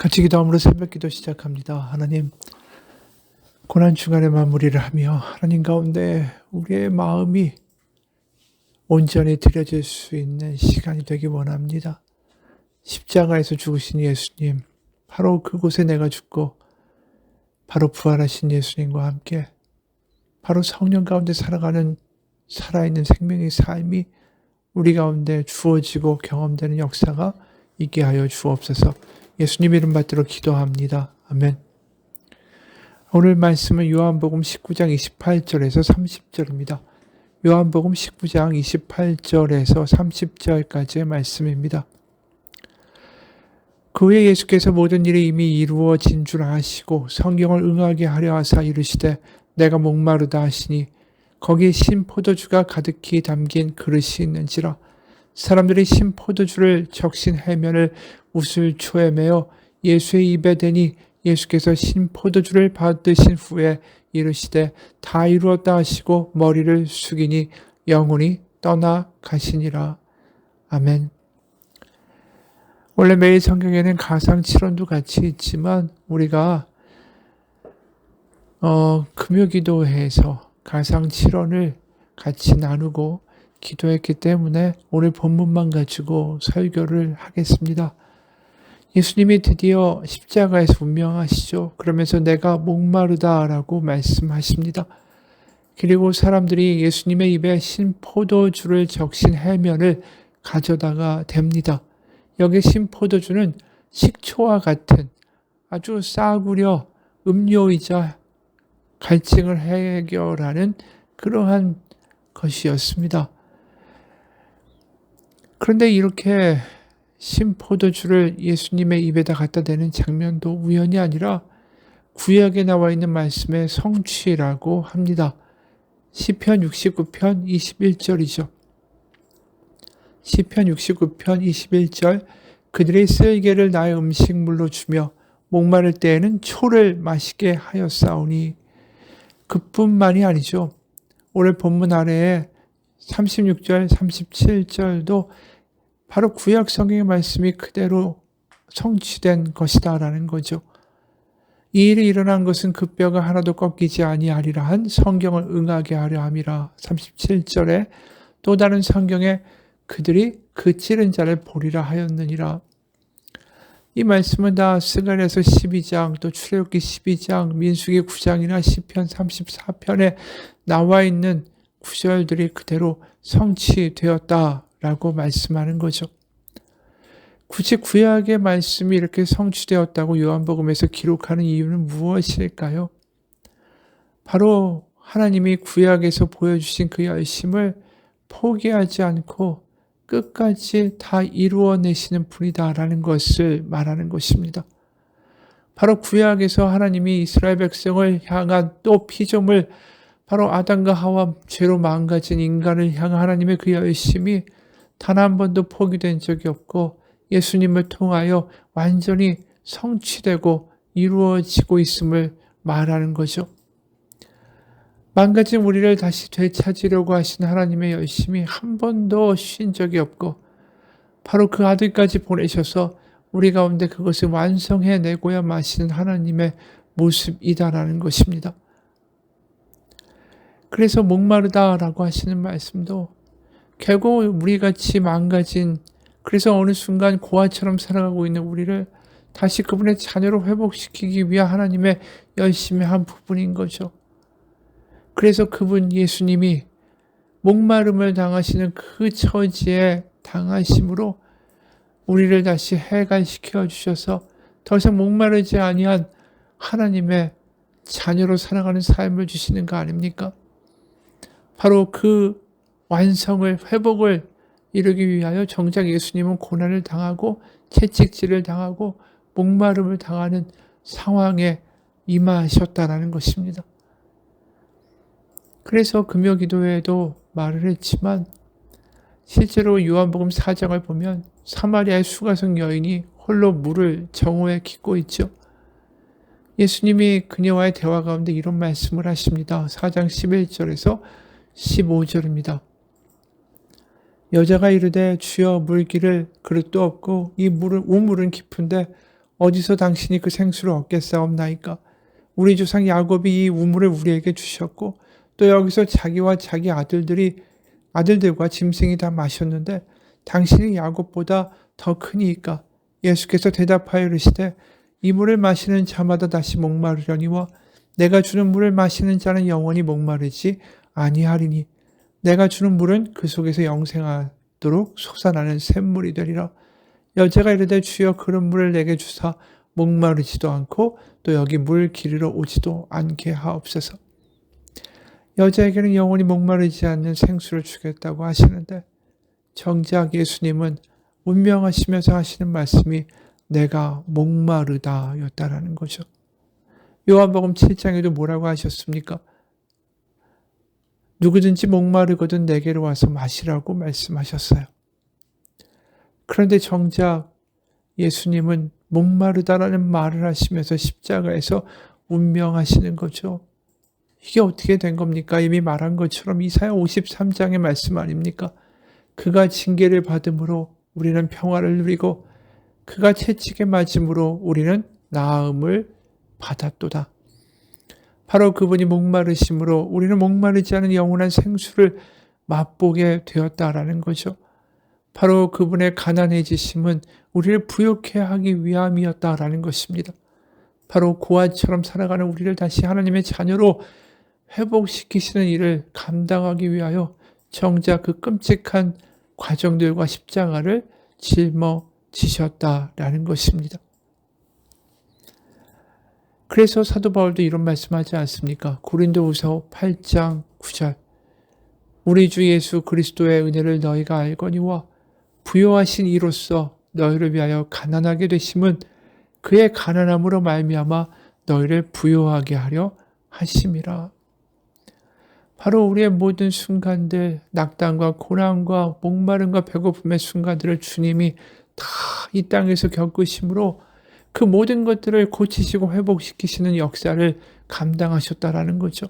같이 기도함으로 새벽 기도 시작합니다. 하나님, 고난 주간의 마무리를 하며 하나님 가운데 우리의 마음이 온전히 드려질 수 있는 시간이 되기 원합니다. 십자가에서 죽으신 예수님, 바로 그곳에 내가 죽고 바로 부활하신 예수님과 함께 바로 성령 가운데 살아가는 살아있는 생명의 삶이 우리 가운데 주어지고 경험되는 역사가 있게 하여 주옵소서. 예수님 이름 받들어 기도합니다. 아멘. 오늘 말씀은 요한복음 19장 28절에서 30절입니다. 요한복음 19장 28절에서 30절까지의 말씀입니다. 그 후에 예수께서 모든 일이 이미 이루어진 줄 아시고 성경을 응하게 하려 하사 이르시되 내가 목마르다 하시니 거기에 신 포도주가 가득히 담긴 그릇이 있는지라. 사람들이 신 포도주를 적신 해면을 우슬초에 매어 예수의 입에 대니 예수께서 신 포도주를 받으신 후에 이르시되 다 이루었다 하시고 머리를 숙이니 영혼이 떠나 가시니라. 아멘. 원래 매일 성경에는 가상칠언도 같이 있지만 우리가 금요기도회에서 가상칠언을 같이 나누고 기도했기 때문에 오늘 본문만 가지고 설교를 하겠습니다. 예수님이 드디어 십자가에서 운명하시죠. 그러면서 내가 목마르다라고 말씀하십니다. 그리고 사람들이 예수님의 입에 신 포도주를 적신 해면을 가져다가 댑니다. 여기 신 포도주는 식초와 같은 아주 싸구려 음료이자 갈증을 해결하는 그러한 것이었습니다. 그런데 이렇게 신 포도주를 예수님의 입에다 갖다 대는 장면도 우연이 아니라 구약에 나와 있는 말씀의 성취라고 합니다. 시편 69편 21절이죠. 시편 69편 21절 그들의 쓸개를 나의 음식물로 주며 목마를 때에는 초를 마시게 하였사오니 그뿐만이 아니죠. 오늘 본문 아래에 36절 37절도 바로 구약 성경의 말씀이 그대로 성취된 것이다라는 거죠. 이 일이 일어난 것은 그 뼈가 하나도 꺾이지 아니하리라 한 성경을 응하게 하려 함이라. 37절에 또 다른 성경에 그들이 그 찌른 자를 보리라 하였느니라. 이 말씀은 다 스가랴서 12장 또 출애굽기 12장 민수기 9장이나 시편 34편에 나와 있는 구절들이 그대로 성취되었다라고 말씀하는 거죠. 굳이 구약의 말씀이 이렇게 성취되었다고 요한복음에서 기록하는 이유는 무엇일까요? 바로 하나님이 구약에서 보여주신 그 열심을 포기하지 않고 끝까지 다 이루어내시는 분이다라는 것을 말하는 것입니다. 바로 구약에서 하나님이 이스라엘 백성을 향한 또 피조물 바로 아담과 하와 죄로 망가진 인간을 향한 하나님의 그 열심이 단 한 번도 포기된 적이 없고 예수님을 통하여 완전히 성취되고 이루어지고 있음을 말하는 거죠. 망가진 우리를 다시 되찾으려고 하신 하나님의 열심이 한 번도 쉰 적이 없고 바로 그 아들까지 보내셔서 우리 가운데 그것을 완성해내고야 마시는 하나님의 모습이다라는 것입니다. 그래서 목마르다라고 하시는 말씀도 결국 우리같이 망가진 그래서 어느 순간 고아처럼 살아가고 있는 우리를 다시 그분의 자녀로 회복시키기 위한 하나님의 열심의 한 부분인 거죠. 그래서 그분 예수님이 목마름을 당하시는 그 처지에 당하심으로 우리를 다시 해갈시켜 주셔서 더 이상 목마르지 아니한 하나님의 자녀로 살아가는 삶을 주시는 거 아닙니까? 바로 그 완성을 회복을 이루기 위하여 정작 예수님은 고난을 당하고 채찍질을 당하고 목마름을 당하는 상황에 임하셨다라는 것입니다. 그래서 금요기도회에도 말을 했지만 실제로 요한복음 4장을 보면 사마리아의 수가성 여인이 홀로 물을 정오에 깃고 있죠. 예수님이 그녀와의 대화 가운데 이런 말씀을 하십니다. 4장 11절에서 15절입니다. 여자가 이르되 주여 물기를 그릇도 없고 이 우물은 깊은데 어디서 당신이 그 생수를 얻겠사옵나이까? 우리 조상 야곱이 이 우물을 우리에게 주셨고 또 여기서 자기와 자기 아들들과 짐승이 다 마셨는데 당신이 야곱보다 더 크니이까? 예수께서 대답하여 이르시되 이 물을 마시는 자마다 다시 목마르려니와 내가 주는 물을 마시는 자는 영원히 목마르지 아니하리니 내가 주는 물은 그 속에서 영생하도록 솟아나는 샘물이 되리라. 여자가 이르되 주여 그런 물을 내게 주사 목마르지도 않고 또 여기 물 기르러 오지도 않게 하옵소서. 여자에게는 영원히 목마르지 않는 생수를 주겠다고 하시는데 정작 예수님은 운명하시면서 하시는 말씀이 내가 목마르다 였다라는 거죠. 요한복음 7장에도 뭐라고 하셨습니까? 누구든지 목마르거든 내게로 와서 마시라고 말씀하셨어요. 그런데 정작 예수님은 목마르다라는 말을 하시면서 십자가에서 운명하시는 거죠. 이게 어떻게 된 겁니까? 이미 말한 것처럼 이사야 53장의 말씀 아닙니까? 그가 징계를 받음으로 우리는 평화를 누리고 그가 채찍에 맞음으로 우리는 나음을 받았도다. 바로 그분이 목마르심으로 우리는 목마르지 않은 영원한 생수를 맛보게 되었다라는 거죠. 바로 그분의 가난해지심은 우리를 부욕해 하기 위함이었다라는 것입니다. 바로 고아처럼 살아가는 우리를 다시 하나님의 자녀로 회복시키시는 일을 감당하기 위하여 정작 그 끔찍한 과정들과 십자가를 짊어지셨다라는 것입니다. 그래서 사도 바울도 이런 말씀하지 않습니까? 고린도후서 8장 9절 우리 주 예수 그리스도의 은혜를 너희가 알거니와 부요하신 이로써 너희를 위하여 가난하게 되심은 그의 가난함으로 말미암아 너희를 부요하게 하려 하심이라. 바로 우리의 모든 순간들, 낙담과 고난과 목마름과 배고픔의 순간들을 주님이 다 이 땅에서 겪으심으로 그 모든 것들을 고치시고 회복시키시는 역사를 감당하셨다라는 거죠.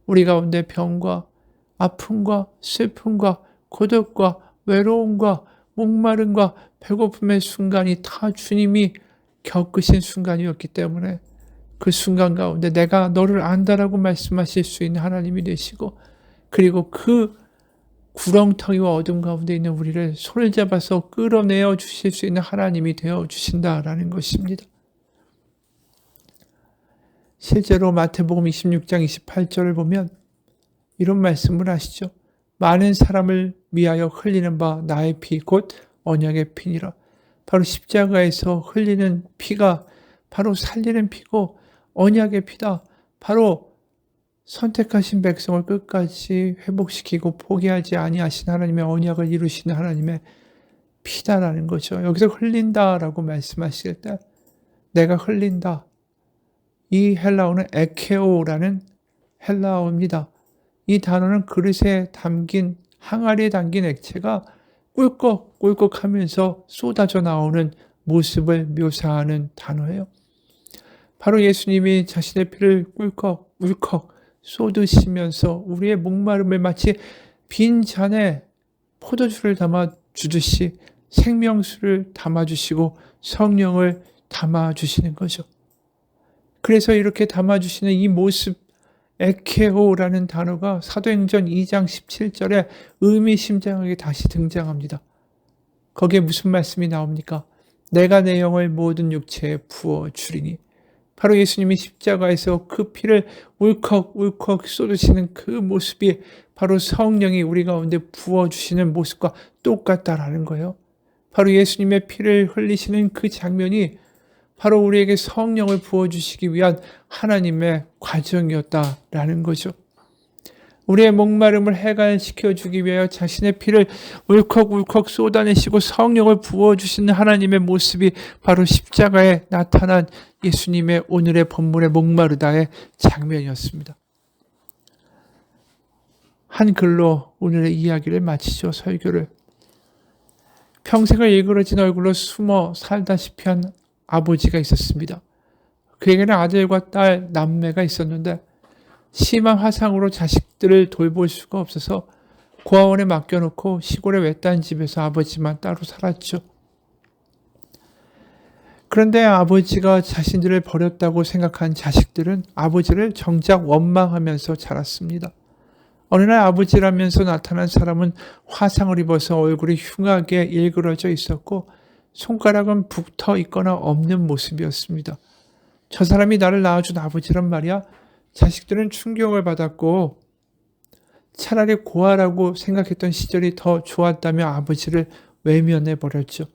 우리 가운데 병과 아픔과 슬픔과 고독과 외로움과 목마름과 배고픔의 순간이 다 주님이 겪으신 순간이었기 때문에 그 순간 가운데 내가 너를 안다라고 말씀하실 수 있는 하나님이 되시고 그리고 그 구렁텅이와 어둠 가운데 있는 우리를 손을 잡아서 끌어내어 주실 수 있는 하나님이 되어 주신다라는 것입니다. 실제로 마태복음 26장 28절을 보면 이런 말씀을 하시죠. 많은 사람을 위하여 흘리는 바 나의 피 곧 언약의 피니라. 바로 십자가에서 흘리는 피가 바로 살리는 피고 언약의 피다. 바로 선택하신 백성을 끝까지 회복시키고 포기하지 아니하신 하나님의 언약을 이루시는 하나님의 피다라는 거죠. 여기서 흘린다라고 말씀하실 때 내가 흘린다. 이 헬라어는 에케오라는 헬라어입니다. 이 단어는 그릇에 담긴 항아리에 담긴 액체가 꿀꺽꿀꺽 하면서 쏟아져 나오는 모습을 묘사하는 단어예요. 바로 예수님이 자신의 피를 꿀꺽울꺽 쏟으시면서 우리의 목마름을 마치 빈 잔에 포도주를 담아 주듯이 생명수를 담아주시고 성령을 담아주시는 거죠. 그래서 이렇게 담아주시는 이 모습 에케오라는 단어가 사도행전 2장 17절에 의미심장하게 다시 등장합니다. 거기에 무슨 말씀이 나옵니까? 내가 내 영을 모든 육체에 부어주리니 바로 예수님이 십자가에서 그 피를 울컥울컥 쏟으시는 그 모습이 바로 성령이 우리 가운데 부어주시는 모습과 똑같다라는 거예요. 바로 예수님의 피를 흘리시는 그 장면이 바로 우리에게 성령을 부어주시기 위한 하나님의 과정이었다라는 거죠. 우리의 목마름을 해갈시켜주기 위하여 자신의 피를 울컥울컥 쏟아내시고 성령을 부어주시는 하나님의 모습이 바로 십자가에 나타난 예수님의 오늘의 본문의 목마르다의 장면이었습니다. 한 글로 오늘의 이야기를 마치죠. 설교를. 평생을 일그러진 얼굴로 숨어 살다시피 한 아버지가 있었습니다. 그에게는 아들과 딸, 남매가 있었는데 심한 화상으로 자식들을 돌볼 수가 없어서 고아원에 맡겨놓고 시골의 외딴 집에서 아버지만 따로 살았죠. 그런데 아버지가 자신들을 버렸다고 생각한 자식들은 아버지를 정작 원망하면서 자랐습니다. 어느 날 아버지라면서 나타난 사람은 화상을 입어서 얼굴이 흉하게 일그러져 있었고 손가락은 북터 있거나 없는 모습이었습니다. 저 사람이 나를 낳아준 아버지란 말이야. 자식들은 충격을 받았고 차라리 고아라고 생각했던 시절이 더 좋았다며 아버지를 외면해버렸죠.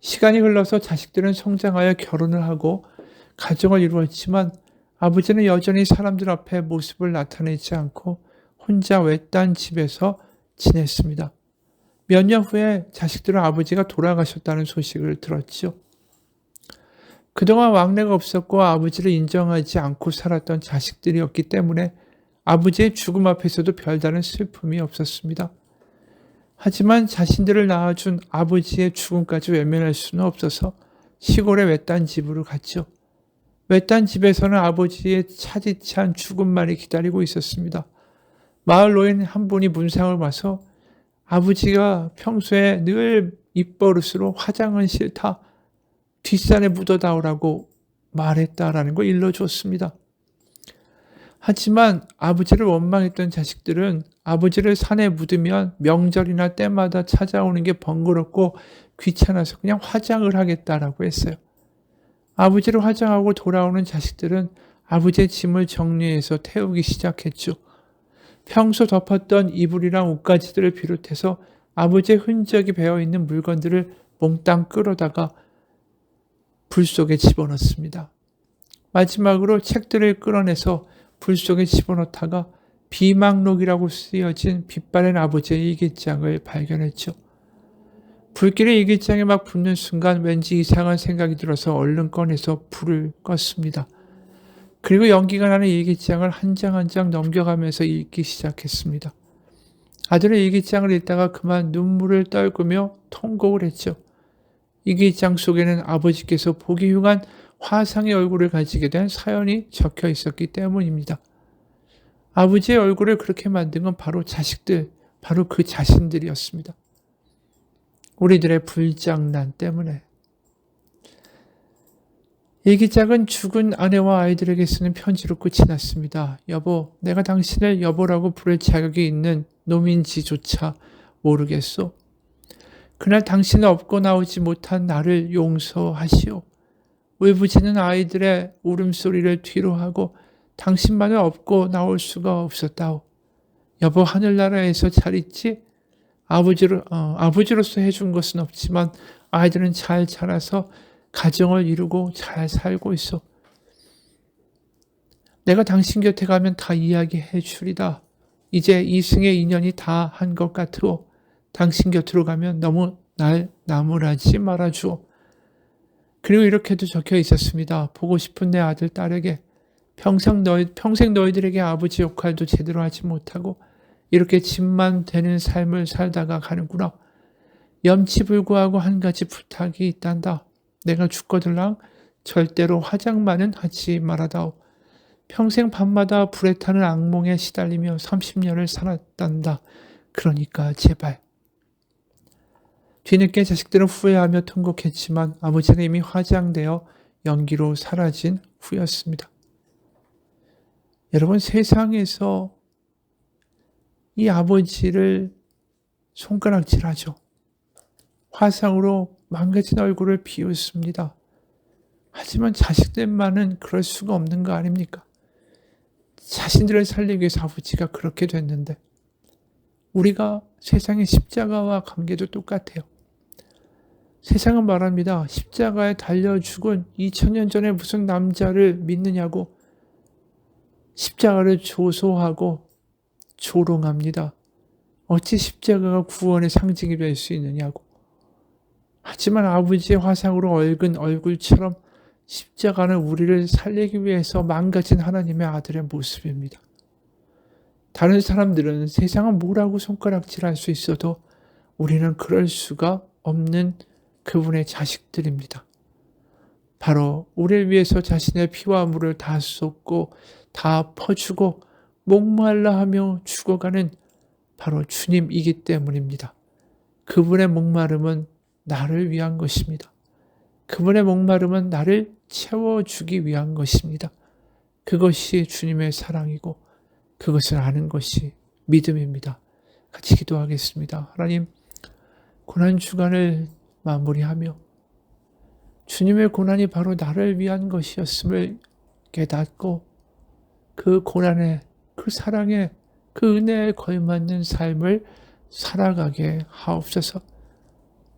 시간이 흘러서 자식들은 성장하여 결혼을 하고 가정을 이루었지만 아버지는 여전히 사람들 앞에 모습을 나타내지 않고 혼자 외딴 집에서 지냈습니다. 몇 년 후에 자식들은 아버지가 돌아가셨다는 소식을 들었죠. 그동안 왕래가 없었고 아버지를 인정하지 않고 살았던 자식들이었기 때문에 아버지의 죽음 앞에서도 별다른 슬픔이 없었습니다. 하지만 자신들을 낳아준 아버지의 죽음까지 외면할 수는 없어서 시골의 외딴 집으로 갔죠. 외딴 집에서는 아버지의 차디찬 죽음만이 기다리고 있었습니다. 마을 노인 한 분이 문상을 와서 아버지가 평소에 늘 입버릇으로 화장은 싫다, 뒷산에 묻어다오라고 말했다라는 걸 일러주었습니다. 하지만 아버지를 원망했던 자식들은 아버지를 산에 묻으면 명절이나 때마다 찾아오는 게 번거롭고 귀찮아서 그냥 화장을 하겠다라고 했어요. 아버지를 화장하고 돌아오는 자식들은 아버지의 짐을 정리해서 태우기 시작했죠. 평소 덮었던 이불이랑 옷가지들을 비롯해서 아버지의 흔적이 배어있는 물건들을 몽땅 끌어다가 불 속에 집어넣습니다. 마지막으로 책들을 끌어내서 불 속에 집어넣다가 비망록이라고 쓰여진 빛바랜 아버지의 일기장을 발견했죠. 불길이 일기장에 막 붙는 순간 왠지 이상한 생각이 들어서 얼른 꺼내서 불을 껐습니다. 그리고 연기가 나는 일기장을 한 장 한 장 넘겨가면서 읽기 시작했습니다. 아들은 일기장을 읽다가 그만 눈물을 떨구며 통곡을 했죠. 일기장 속에는 아버지께서 보기 흉한 화상의 얼굴을 가지게 된 사연이 적혀 있었기 때문입니다. 아버지의 얼굴을 그렇게 만든 건 바로 자식들, 바로 그 자신들이었습니다. 우리들의 불장난 때문에. 일기장은 죽은 아내와 아이들에게 쓰는 편지로 끝이 났습니다. 여보, 내가 당신을 여보라고 부를 자격이 있는 놈인지조차 모르겠소. 그날 당신은 없고 나오지 못한 나를 용서하시오. 울부짖는 아이들의 울음소리를 뒤로 하고 당신만을 업고 나올 수가 없었다오. 여보, 하늘나라에서 잘 있지? 아버지로서 해준 것은 없지만 아이들은 잘 자라서 가정을 이루고 잘 살고 있어. 내가 당신 곁에 가면 다 이야기해 주리다. 이제 이승의 인연이 다 한 것 같으오. 당신 곁으로 가면 너무 날 나무라지 말아주오. 그리고 이렇게도 적혀 있었습니다. 보고 싶은 내 아들, 딸에게 평생 너희들에게 아버지 역할도 제대로 하지 못하고 이렇게 짐만 되는 삶을 살다가 가는구나. 염치불구하고 한 가지 부탁이 있단다. 내가 죽거들랑 절대로 화장만은 하지 말아다오. 평생 밤마다 불에 타는 악몽에 시달리며 30년을 살았단다. 그러니까 제발. 뒤늦게 자식들은 후회하며 통곡했지만 아버지는 이미 화장되어 연기로 사라진 후였습니다. 여러분, 세상에서 이 아버지를 손가락질하죠. 화상으로 망가진 얼굴을 비웃습니다. 하지만 자식들만은 그럴 수가 없는 거 아닙니까? 자신들을 살리기 위해서 아버지가 그렇게 됐는데 우리가 세상의 십자가와 관계도 똑같아요. 세상은 말합니다. 십자가에 달려 죽은 2000년 전에 무슨 남자를 믿느냐고 십자가를 조소하고 조롱합니다. 어찌 십자가가 구원의 상징이 될 수 있느냐고. 하지만 아버지의 화상으로 얽은 얼굴처럼 십자가는 우리를 살리기 위해서 망가진 하나님의 아들의 모습입니다. 다른 사람들은 세상은 뭐라고 손가락질할 수 있어도 우리는 그럴 수가 없는 그분의 자식들입니다. 바로 우리를 위해서 자신의 피와 물을 다 쏟고 다 퍼주고 목말라 하며 죽어가는 바로 주님이기 때문입니다. 그분의 목마름은 나를 위한 것입니다. 그분의 목마름은 나를 채워주기 위한 것입니다. 그것이 주님의 사랑이고 그것을 아는 것이 믿음입니다. 같이 기도하겠습니다. 하나님, 고난주간을 마무리하며 주님의 고난이 바로 나를 위한 것이었음을 깨닫고 그 고난에, 그 사랑에, 그 은혜에 걸맞는 삶을 살아가게 하옵소서.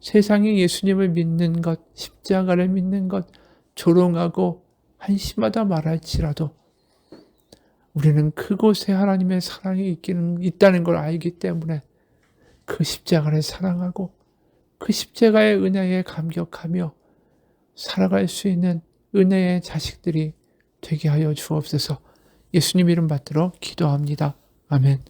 세상이 예수님을 믿는 것, 십자가를 믿는 것, 조롱하고 한심하다 말할지라도 우리는 그곳에 하나님의 사랑이 있다는 걸 알기 때문에 그 십자가를 사랑하고 그 십자가의 은혜에 감격하며 살아갈 수 있는 은혜의 자식들이 되게 하여 주옵소서. 예수님 이름 받들어 기도합니다. 아멘.